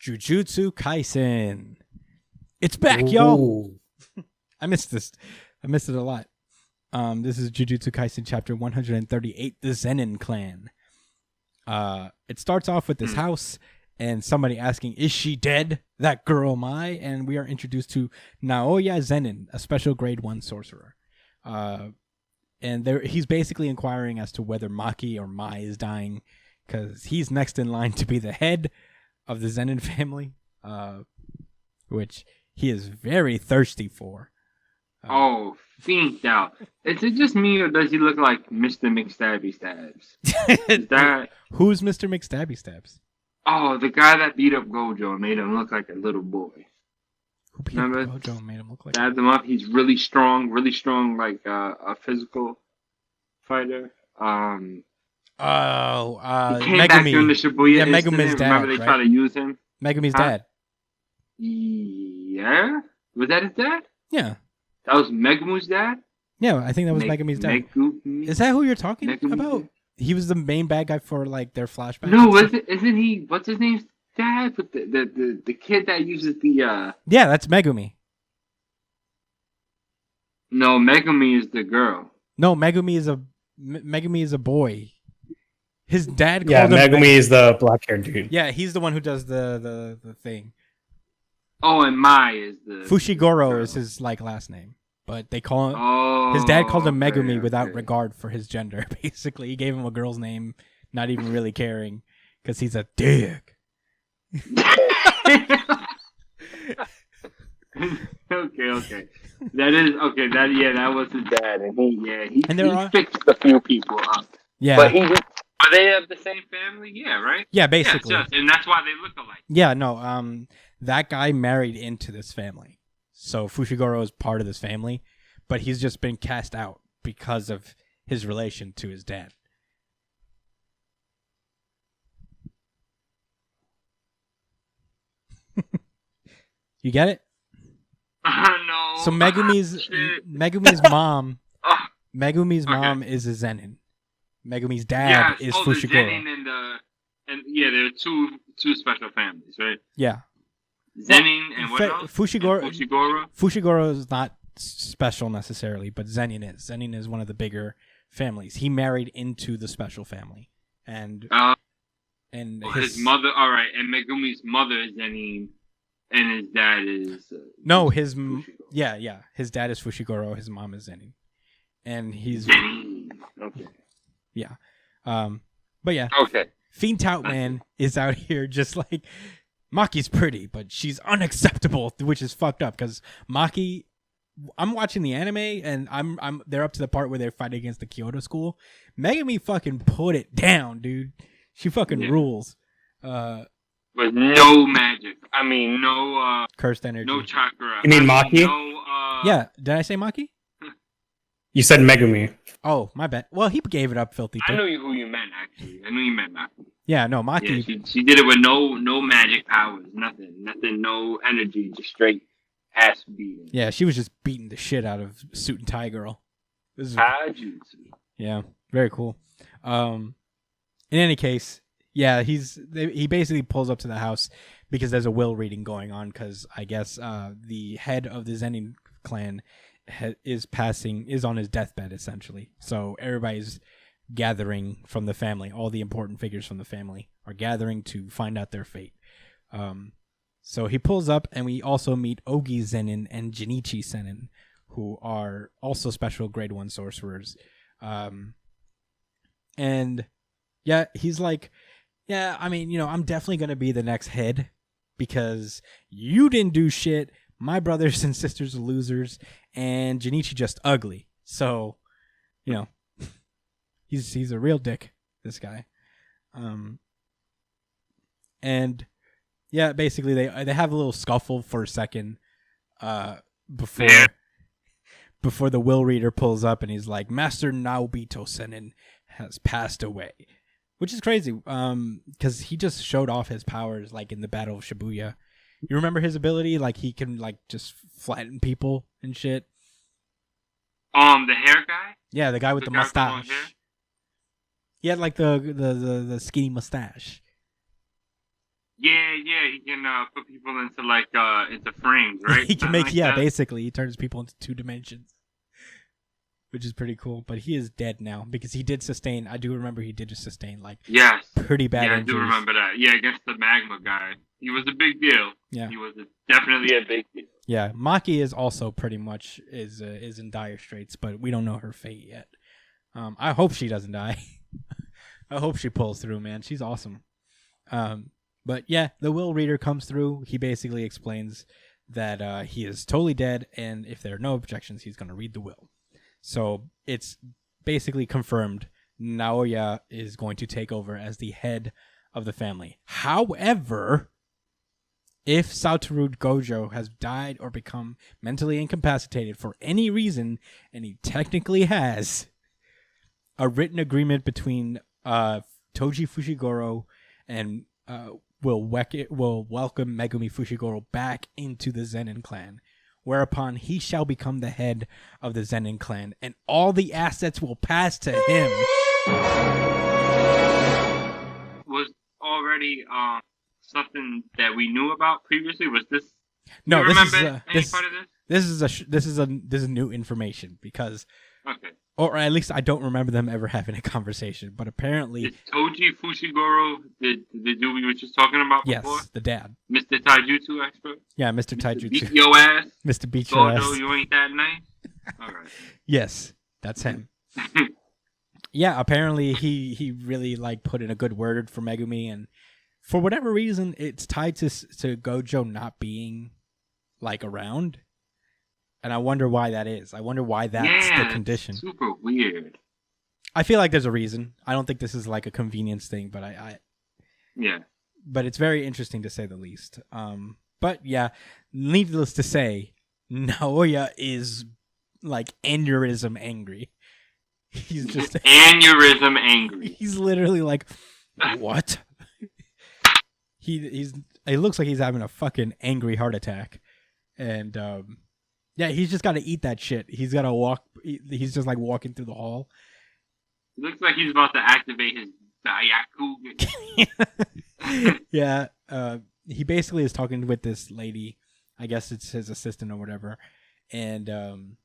Jujutsu Kaisen. It's back, y'all. I missed this. I missed it a lot. This is Jujutsu Kaisen chapter 138, the Zen'in clan. It starts off with this house and somebody asking, is she dead? That girl Mai. And we are introduced to Naoya Zen'in, a special grade 1 sorcerer. And he's basically inquiring as to whether Maki or Mai is dying, because he's next in line to be the head of the Zen'in family, which he is very thirsty for. Fiend out. Is it just me, or does he look like Mr. McStabby Stabs? Is that... Who's Mr. McStabby Stabs? Oh, the guy that beat up Gojo and made him look like a little boy. Who beat up Gojo and made him look like... Stabbed him up. He's really strong, like a physical fighter. He came back during the Shibuya incident. Megumi's dad, remember they tried to use him? Megumi's dad. Yeah? Was that his dad? Yeah. That was Megumi's dad? Yeah, I think that was Megumi's dad. Is that who you're talking about? He was the main bad guy for like their flashback. No, isn't he? What's his name's dad? But the kid that uses the Yeah, that's Megumi. No, Megumi is the girl. No, Megumi is a boy. His dad called him Megumi is the black-haired dude. Yeah, he's the one who does the thing. Oh, and Mai is the Fushiguro is his like last name. But they call him his dad called him Megumi without regard for his gender. Basically, he gave him a girl's name, not even really caring, because he's a dick. Okay. That is okay. That was his dad, and he fixed a few people up. Yeah, but are they of the same family? Yeah, right. Yeah, basically, yes, and that's why they look alike. Yeah, no, that guy married into this family. So Fushiguro is part of this family, but he's just been cast out because of his relation to his dad. You get it? No. So Megumi's mom, Megumi's mom is a Zen'in. Megumi's dad is Fushiguro. The Zen'in and there are two special families, right? Yeah. Zen'in and what else? Fushiguro is not special necessarily, but Zen'in is. Zen'in is one of the bigger families. He married into the special family, and his mother. All right, and Megumi's mother is Zen'in, and his dad is his dad is Fushiguro. His mom is Zen'in, and he's Zen'in. Okay. Yeah, but yeah. Okay. Fiend Tout Man is out here just like. Maki's pretty, but she's unacceptable, which is fucked up because Maki. I'm watching the anime and they're up to the part where they're fighting against the Kyoto school. Megumi fucking put it down, dude. She fucking rules. With no magic. I mean, no cursed energy. No chakra. You mean Maki? Yeah. Did I say Maki? You said Megumi. Oh, my bad. Well, he gave it up, filthy. I knew who you meant, actually. I knew you meant Maki. Yeah, no, Maki. Yeah, she did it with no magic powers, nothing, no energy, just straight ass beating. Yeah, she was just beating the shit out of Suit and Tie Girl. Yeah, very cool. In any case, yeah, he basically pulls up to the house because there's a will reading going on because I guess the head of the Zen'in clan is on his deathbed essentially. So everybody's gathering from the family. All the important figures from the family are gathering to find out their fate. So he pulls up, and we also meet Ogi Zen'in and Jinichi Zen'in, who are also special grade 1 sorcerers. And yeah, he's like, yeah, I mean, I'm definitely going to be the next head because you didn't do shit. My brothers and sisters are losers, and Jinichi just ugly. So, he's a real dick, this guy. And yeah, basically they have a little scuffle for a second before the will reader pulls up and he's like, Master Naobito Zen'in has passed away. Which is crazy, because he just showed off his powers like in the Battle of Shibuya. You remember his ability? Like he can like just flatten people and shit. The hair guy? Yeah, the guy with the mustache. He had like the skinny mustache. Yeah, he can put people into into frames, right? He can Something make like yeah, that? basically he turns people into 2 dimensions, which is pretty cool. But he is dead now because he did sustain. I do remember he did sustain like Yes. pretty bad Yeah, I injuries. do remember that. Yeah, against the magma guy. He was a big deal. Yeah. He was definitely a big deal. Yeah, Maki is also pretty much is in dire straits, but we don't know her fate yet. I hope she doesn't die. I hope she pulls through, man. She's awesome. But yeah, the will reader comes through. He basically explains that he is totally dead, and if there are no objections, he's going to read the will. So it's basically confirmed Naoya is going to take over as the head of the family. However, if Satoru Gojo has died or become mentally incapacitated for any reason, and he technically has, a written agreement between Toji Fushiguro and will welcome Megumi Fushiguro back into the Zen'in clan, whereupon he shall become the head of the Zen'in clan, and all the assets will pass to him. Was already something that we knew about previously? Was this? No, you this is remember any part of this? This is new information because, Okay. or at least I don't remember them ever having a conversation. But apparently, Did Toji Fushiguro, the dude we were just talking about before? yes, the dad. Mr. Taijutsu expert? Yeah, Mr. Taijutsu. Beat your ass. Mr. Beat your Gojo, ass. you ain't that nice? Alright. Yes, that's him. Yeah, apparently he really like put in a good word for Megumi, and for whatever reason, it's tied to Gojo not being like around, and I wonder why that is. I wonder why that's the condition. Super weird. I feel like there's a reason. I don't think this is like a convenience thing, but yeah. But it's very interesting to say the least. But yeah, needless to say, Naoya is like aneurysm angry. He's just aneurysm angry. He's literally like, what? He's. It looks like he's having a fucking angry heart attack, and yeah, he's just got to eat that shit. He's got to walk. He's just like walking through the hall. It looks like he's about to activate his Byakugan. Yeah. He basically is talking with this lady. I guess it's his assistant or whatever, and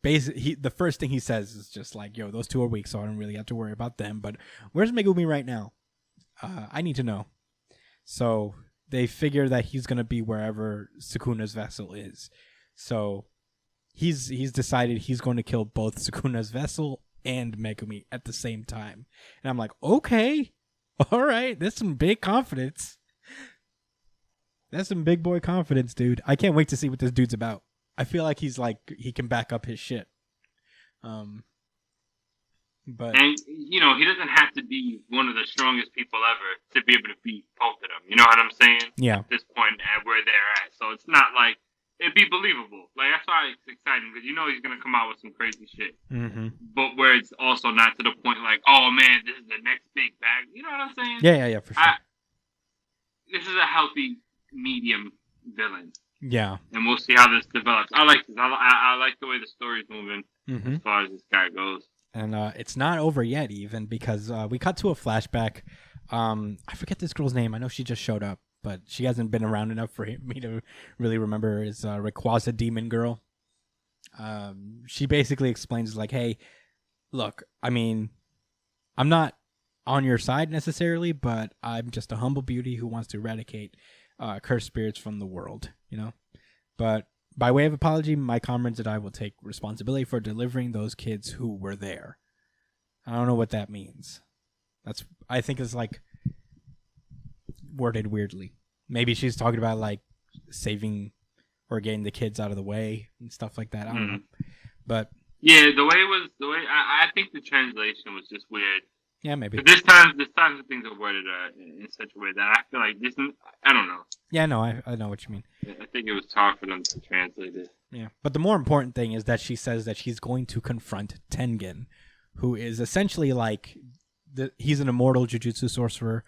basically, the first thing he says is just like, yo, those two are weak, so I don't really have to worry about them. But where's Megumi right now? I need to know. So they figure that he's going to be wherever Sukuna's vessel is. So he's decided he's going to kill both Sukuna's vessel and Megumi at the same time. And I'm like, okay, all right, that's some big confidence. That's some big boy confidence, dude. I can't wait to see what this dude's about. I feel like he's like, he can back up his shit. But and he doesn't have to be one of the strongest people ever to be able to beat both of them. You know what I'm saying? Yeah. At this point, at where they're at, so it's not like it'd be believable. Like that's why it's exciting because he's gonna come out with some crazy shit. Mm-hmm. But where it's also not to the point like, oh man, this is the next big bag. You know what I'm saying? Yeah, for sure. This is a healthy medium villain. Yeah. And we'll see how this develops. I like this. I like the way the story's moving as far as this guy goes. And it's not over yet, even, because we cut to a flashback. I forget this girl's name. I know she just showed up, but she hasn't been around enough for me to really remember. Is Rayquaza Demon Girl. She basically explains, like, hey, look, I mean, I'm not on your side necessarily, but I'm just a humble beauty who wants to eradicate cursed spirits from the world, But by way of apology, my comrades and I will take responsibility for delivering those kids who were there. I don't know what that means. I think it's like worded weirdly. Maybe she's talking about like saving or getting the kids out of the way and stuff like that. I don't know. But yeah, I think the translation was just weird. Yeah, maybe. But this time the things are worded in such a way that I feel like this. I don't know. Yeah, no, I know what you mean. I think it was hard for them to translate it. Yeah, but the more important thing is that she says that she's going to confront Tengen, who is essentially like he's an immortal jujutsu sorcerer.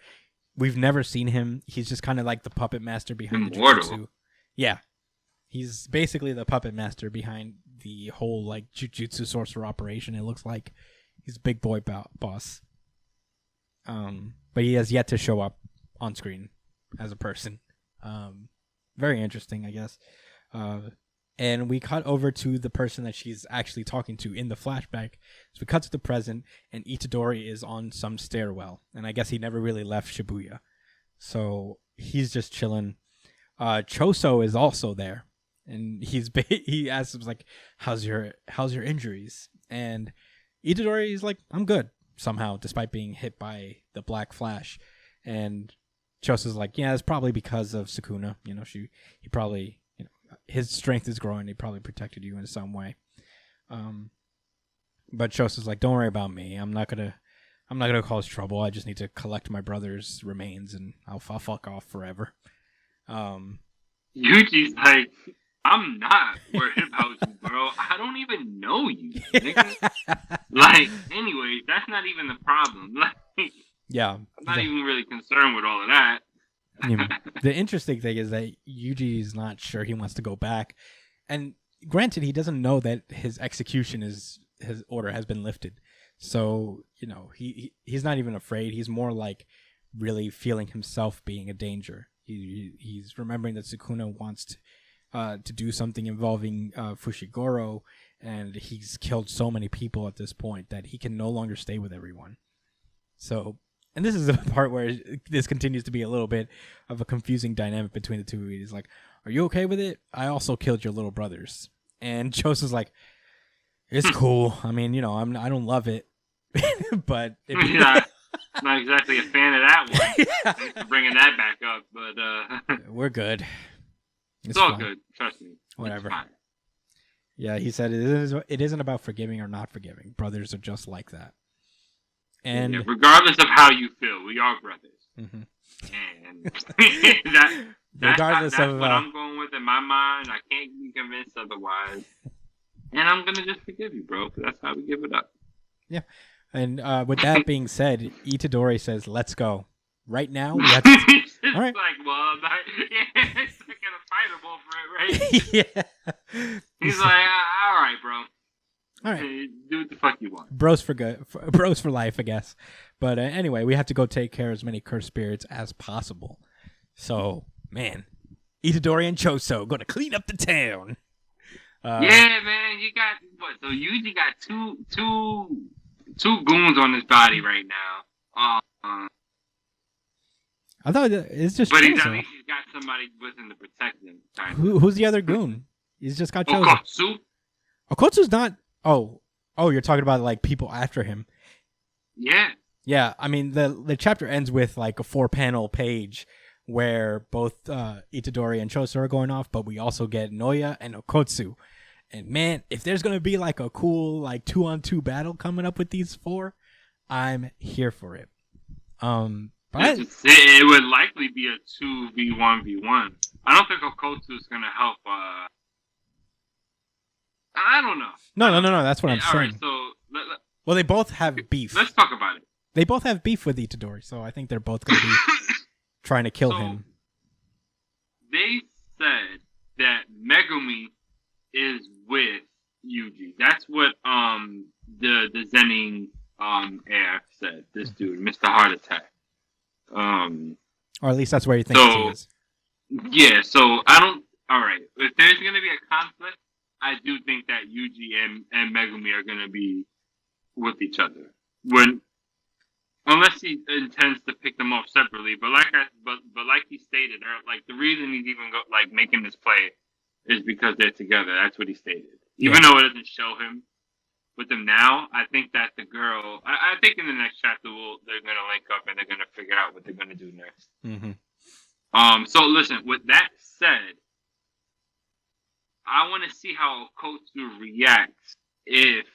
We've never seen him. He's just kind of like the puppet master behind the jujutsu. Yeah, he's basically the puppet master behind the whole like jujutsu sorcerer operation. It looks like he's a big boy boss. But he has yet to show up on screen. as a person. Very interesting, I guess. And we cut over to the person that she's actually talking to in the flashback. So we cut to the present, and Itadori is on some stairwell. And I guess he never really left Shibuya. So he's just chilling. Choso is also there. And he asks him, like, how's your injuries? And Itadori is like, I'm good, somehow, despite being hit by the Black Flash. And Choso's like, yeah, it's probably because of Sukuna. You know, he probably... his strength is growing. He probably protected you in some way. But Choso's like, don't worry about me. I'm not gonna cause trouble. I just need to collect my brother's remains, and I'll fuck off forever. Yuji's like, I'm not worried about you, bro. I don't even know you, nigga. Like, anyways, that's not even the problem. Like, yeah, I'm not even really concerned with all of that. The interesting thing is that Yuji is not sure he wants to go back, and granted, he doesn't know that his order has been lifted. So he's not even afraid. He's more like really feeling himself being a danger. He's remembering that Sukuna wants to do something involving Fushiguro, and he's killed so many people at this point that he can no longer stay with everyone. So. And this is the part where this continues to be a little bit of a confusing dynamic between the two. He's like, are you okay with it? I also killed your little brothers. And Choso's like, it's cool. I mean, I don't love it. But... not exactly a fan of that one. Thanks for bringing that back up. But we're good. It's all fine. Good. Trust me. Whatever. Yeah, he said it isn't about forgiving or not forgiving. Brothers are just like that. And yeah, regardless of how you feel, we are brothers. Mm-hmm. And that's what I'm going with in my mind. I can't be convinced otherwise. And I'm going to just forgive you, bro, because that's how we give it up. Yeah. And with that being said, Itadori says, let's go. Right now, we have to... All right. Like, well, I'm not going to fight him over it, right? Yeah. He's like, all right, bro. All right. Do what the fuck you want. Bros for life, I guess. But anyway, we have to go take care of as many cursed spirits as possible. So, man, Itadori and Choso going to clean up the town. Yeah, man, you got what? So Yuji got two goons on his body right now. I thought it's just. But he's got somebody with him to protect him. Who's the other goon? He's just got Choso. Okotsu? Okotsu's not. Oh, you're talking about like people after him. Yeah. Yeah, I mean the chapter ends with like a 4-panel page where both Itadori and Choso are going off, but we also get Noya and Okotsu. And man, if there's gonna be like a cool like 2-on-2 battle coming up with these four, I'm here for it. But it would likely be a 2v1v1. I don't think Okotsu is gonna help. I don't know. No. That's what I'm saying. Right, so well, they both have beef. Let's talk about it. They both have beef with Itadori, so I think they're both going to be trying to kill him. They said that Megumi is with Yuji. That's what the Zen'in heir said. This dude, Mr. Heart Attack. Or at least that's where you think he is. Yeah. So I don't. All right. If there's going to be a conflict, I do think that Yuji and Megumi are going to be with each other. Unless he intends to pick them off separately, but like he stated, like the reason he's even making this play is because they're together. That's what he stated. Even though it doesn't show him with them now, I think that the girl. I think in the next chapter they're gonna link up and they're gonna figure out what they're gonna do next. Mm-hmm. So listen. With that said, I want to see how Okotsu reacts if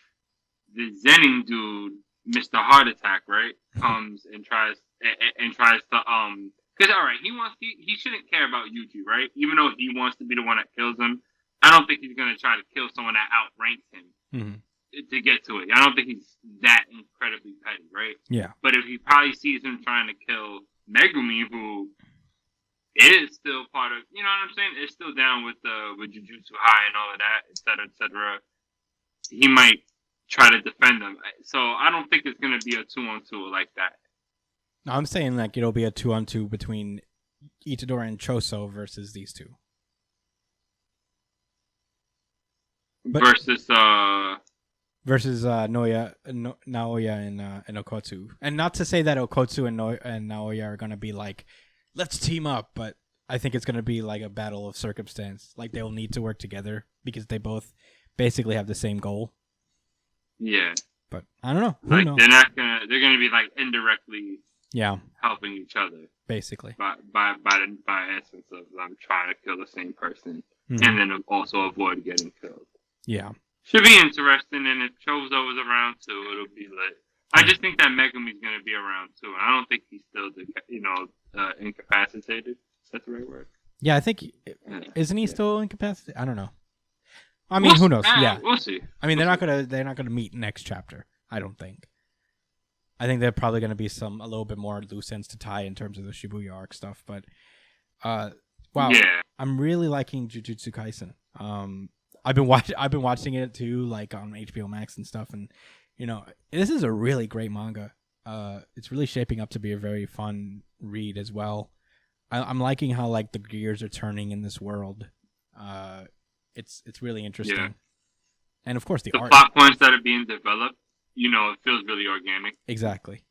the Zen'in dude, Mr. Heart Attack, right, comes and tries to because all right, he shouldn't care about Yuji, right? Even though he wants to be the one that kills him, I don't think he's gonna try to kill someone that outranks him to get to it. I don't think he's that incredibly petty, right? Yeah. But if he probably sees him trying to kill Megumi, who is still part of, you know what I'm saying? It's still down with Jujutsu High and all of that, et cetera. He might try to defend them. So I don't think it's going to be a 2-on-2 like that. No, I'm saying like it'll be a 2-on-2 between Itadori and Choso versus these two. But, versus Naoya and Okotsu. And not to say that Okotsu and Naoya are going to be like, let's team up, but I think it's going to be like a battle of circumstance. Like they'll need to work together because they both basically have the same goal. Yeah. But I don't know. Like they're going to be like indirectly helping each other. Basically. By essence of them trying to kill the same person. Mm-hmm. And then also avoid getting killed. Yeah. Should be interesting, and if Chozo was around too, it'll be lit. I just think that Megumi's going to be around too, and I don't think he's still, incapacitated. Is that the right word? Yeah, I think isn't he still incapacitated? I don't know. I mean, who knows? Yeah, we'll see. I mean, they're not gonna meet next chapter. I don't think. I think they're probably gonna be a little bit more loose ends to tie in terms of the Shibuya arc stuff. But, wow, yeah. I'm really liking Jujutsu Kaisen. I've been watching it too, like on HBO Max and stuff, and this is a really great manga. It's really shaping up to be a very fun read as well. I'm liking how like the gears are turning in this world. It's really interesting. Yeah. And of course the art. plot points that are being developed, it feels really organic. Exactly.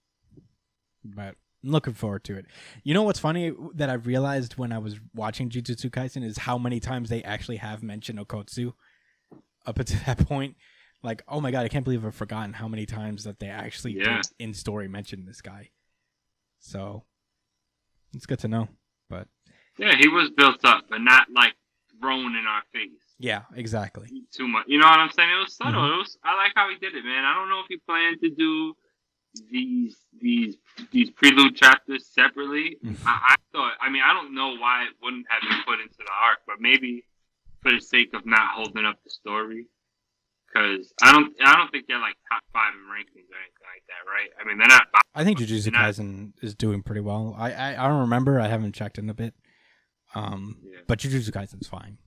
But I'm looking forward to it. You know what's funny that I realized when I was watching Jujutsu Kaisen is how many times they actually have mentioned Okotsu up until that point. Like, oh my god, I can't believe I've forgotten how many times that they actually did in story mention this guy. So it's good to know. But yeah, he was built up, but not like thrown in our face. Yeah, exactly. Too much. You know what I'm saying? It was subtle. Mm-hmm. I like how he did it, man. I don't know if he planned to do these prelude chapters separately. Mm-hmm. I thought. I mean, I don't know why it wouldn't have been put into the arc, but maybe for the sake of not holding up the story, because I don't think they're like top 5 in rankings or anything like that, right? I mean, they're not. I think Jujutsu Kaisen is doing pretty well. I don't remember. I haven't checked in a bit. But Jujutsu Kaisen's fine.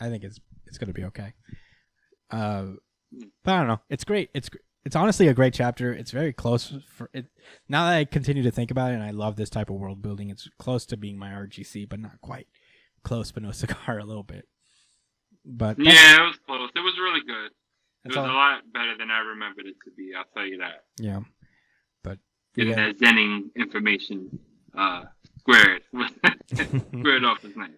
I think it's going to be okay. But I don't know. It's great. It's honestly a great chapter. It's very close for it. Now that I continue to think about it, and I love this type of world building, it's close to being my RGC, but not quite. Close, but no cigar a little bit. But yeah, it was close. It was really good. It was a lot better than I remembered it to be. I'll tell you that. Yeah, but getting that Zen'in information squared off is nice.